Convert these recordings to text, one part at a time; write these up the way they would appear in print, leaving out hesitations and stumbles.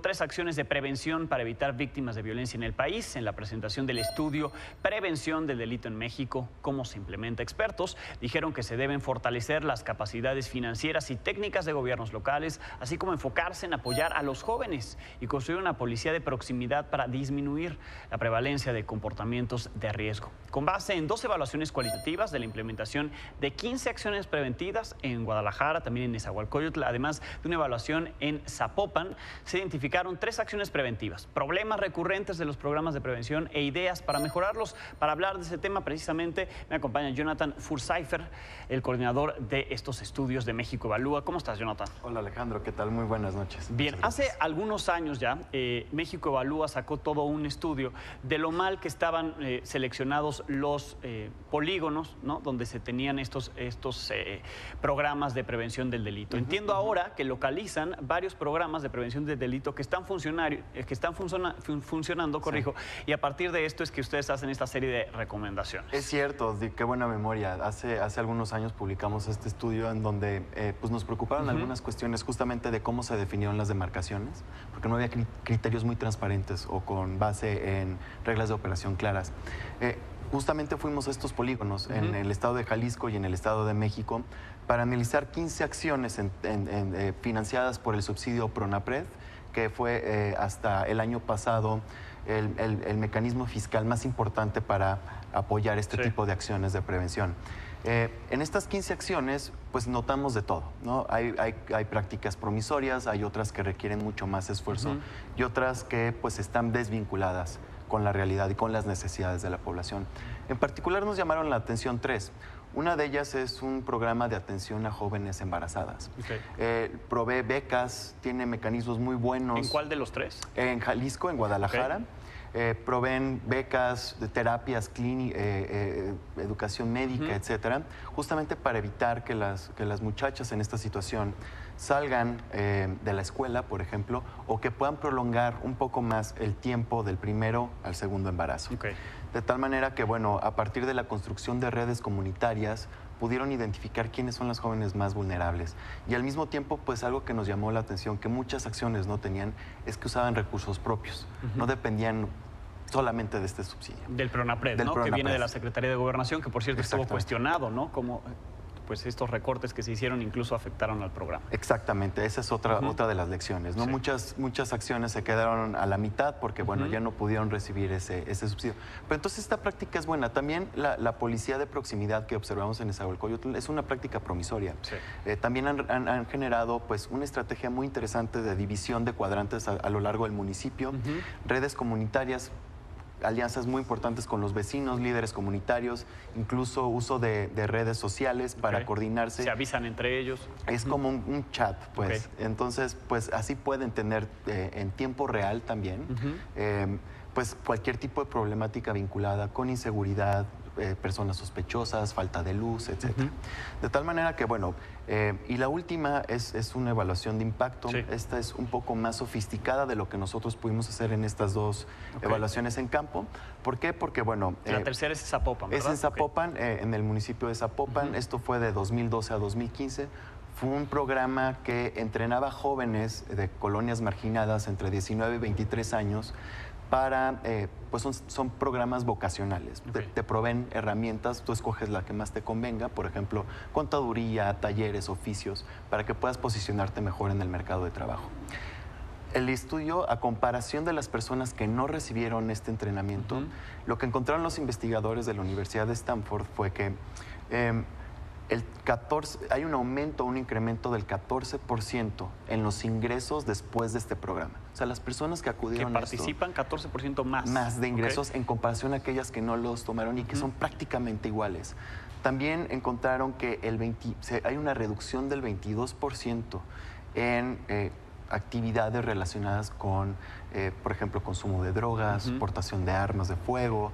Tres acciones de prevención para evitar víctimas de violencia en el país. En la presentación del estudio Prevención del Delito en México, cómo se implementa, expertos dijeron que se deben fortalecer las capacidades financieras y técnicas de gobiernos locales, así como enfocarse en apoyar a los jóvenes y construir una policía de proximidad para disminuir la prevalencia de comportamientos de riesgo. Con base en 2 evaluaciones cualitativas de la implementación de 15 acciones preventivas en Guadalajara, también en Nezahualcóyotl, además de una evaluación en Zapopan, se identificaron 3 acciones preventivas, problemas recurrentes de los programas de prevención e ideas para mejorarlos. Para hablar de ese tema precisamente me acompaña Jonathan Fursaifer, el coordinador de estos estudios de México Evalúa. ¿Cómo estás, Jonathan? Hola, Alejandro, ¿qué tal? Muy buenas noches. Bien, hace algunos años ya México Evalúa sacó todo un estudio de lo mal que estaban seleccionados los polígonos, ¿no?, donde se tenían estos programas de prevención del delito. Entiendo ahora que localizan varios programas de prevención del delito que están funcionando, corrijo, sí. Y a partir de esto es que ustedes hacen esta serie de recomendaciones. Es cierto, qué buena memoria. Hace algunos años publicamos este estudio en donde pues nos preocuparon algunas cuestiones justamente de cómo se definieron las demarcaciones, porque no había criterios muy transparentes o con base en reglas de operación claras. Justamente fuimos a estos polígonos en el estado de Jalisco y en el estado de México para analizar 15 acciones financiadas por el subsidio PRONAPRED, que fue hasta el año pasado el mecanismo fiscal más importante para apoyar este tipo de acciones de prevención. En estas 15 acciones, pues notamos de todo, ¿no? Hay prácticas promisorias, hay otras que requieren mucho más esfuerzo y otras que pues están desvinculadas con la realidad y con las necesidades de la población. En particular nos llamaron la atención 3. Una de ellas es un programa de atención a jóvenes embarazadas. Provee becas, tiene mecanismos muy buenos. ¿En cuál de los 3? En Jalisco, en Guadalajara. Proveen becas, de terapias clínicas, educación médica, etcétera, justamente para evitar que las muchachas en esta situación salgan de la escuela, por ejemplo, o que puedan prolongar un poco más el tiempo del primero al segundo embarazo. De tal manera que, bueno, a partir de la construcción de redes comunitarias, pudieron identificar quiénes son las jóvenes más vulnerables. Y al mismo tiempo, pues algo que nos llamó la atención, que muchas acciones no tenían, es que usaban recursos propios, no dependían solamente de este subsidio. Del PRONAPRED, ¿no? Que viene de la Secretaría de Gobernación, que por cierto estuvo cuestionado, ¿no? Como pues estos recortes que se hicieron incluso afectaron al programa. Exactamente, esa es otra de las lecciones, ¿no? Muchas acciones se quedaron a la mitad porque, bueno, ya no pudieron recibir ese subsidio. Pero entonces esta práctica es buena. También la policía de proximidad que observamos en Nezahualcóyotl es una práctica promisoria. También han generado pues una estrategia muy interesante de división de cuadrantes a lo largo del municipio, redes comunitarias, alianzas muy importantes con los vecinos, líderes comunitarios, incluso uso de redes sociales para coordinarse. Se avisan entre ellos. Es como un chat, pues. Entonces, pues así pueden tener en tiempo real también, pues cualquier tipo de problemática vinculada con inseguridad, personas sospechosas, falta de luz, etc. De tal manera que, bueno, y la última es una evaluación de impacto. Esta es un poco más sofisticada de lo que nosotros pudimos hacer en estas 2 evaluaciones en campo. ¿Por qué? Porque, bueno... la tercera es Zapopan, ¿verdad? Es en Zapopan, en el municipio de Zapopan. Esto fue de 2012 a 2015. Fue un programa que entrenaba jóvenes de colonias marginadas entre 19 y 23 años para, pues son programas vocacionales. Te proveen herramientas, tú escoges la que más te convenga, por ejemplo, contaduría, talleres, oficios, para que puedas posicionarte mejor en el mercado de trabajo. El estudio, a comparación de las personas que no recibieron este entrenamiento, lo que encontraron los investigadores de la Universidad de Stanford fue que hay un aumento, un incremento del 14% en los ingresos después de este programa. O sea, las personas que acudieron que participan 14% más. Más de ingresos en comparación a aquellas que no los tomaron y que son prácticamente iguales. También encontraron que hay una reducción del 22% en actividades relacionadas con, por ejemplo, consumo de drogas, portación de armas de fuego,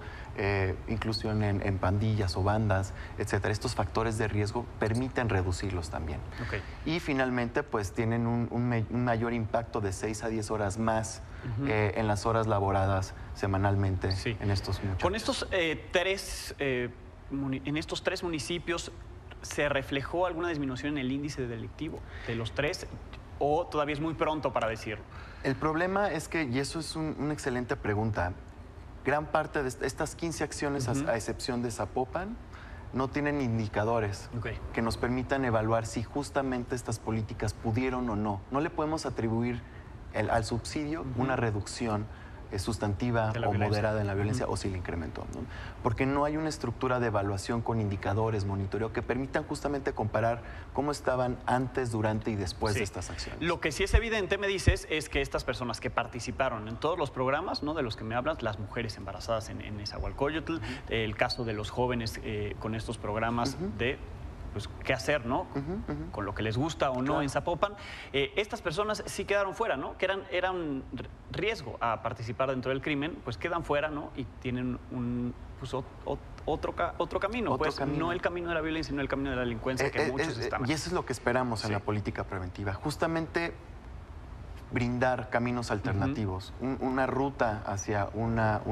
inclusión en pandillas o bandas, etcétera. Estos factores de riesgo permiten reducirlos también. Y finalmente, pues tienen un mayor impacto de 6 a 10 horas más en las horas laboradas semanalmente en estos muchachos. Con estos en estos 3 municipios, ¿se reflejó alguna disminución en el índice delictivo de los 3? ¿O todavía es muy pronto para decirlo? El problema es que, y eso es una excelente pregunta, gran parte de estas 15 acciones, a excepción de Zapopan, no tienen indicadores que nos permitan evaluar si justamente estas políticas pudieron o no. No le podemos atribuir al subsidio una reducción sustantiva o moderada en la violencia o si le incrementó, ¿no? Porque no hay una estructura de evaluación con indicadores, monitoreo, que permitan justamente comparar cómo estaban antes, durante y después de estas acciones. Lo que sí es evidente, me dices, es que estas personas que participaron en todos los programas, ¿no?, de los que me hablas, las mujeres embarazadas en Nezahualcóyotl, el caso de los jóvenes con estos programas de... pues, qué hacer, ¿no? Con lo que les gusta o no en Zapopan. Estas personas sí quedaron fuera, ¿no? Que eran riesgo a participar dentro del crimen, pues quedan fuera, ¿no? Y tienen otro camino, no el camino de la violencia, sino el camino de la delincuencia que muchos están. Y eso es lo que esperamos en la política preventiva. Justamente brindar caminos alternativos, una ruta hacia una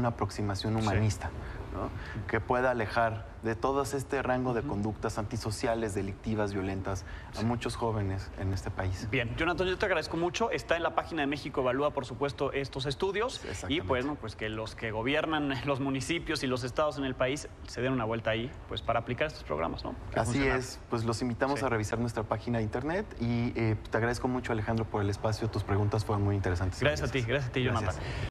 aproximación humanista, ¿no? Que pueda alejar de todo este rango de conductas antisociales, delictivas, violentas a muchos jóvenes en este país. Bien, Jonathan, yo te agradezco mucho. Está en la página de México Evalúa, por supuesto, estos estudios. Y pues que los que gobiernan los municipios y los estados en el país se den una vuelta ahí pues para aplicar estos programas, ¿no? Así es, pues los invitamos a revisar nuestra página de internet y te agradezco mucho, Alejandro, por el espacio. Tus preguntas fueron muy interesantes. Gracias a ti, Jonathan.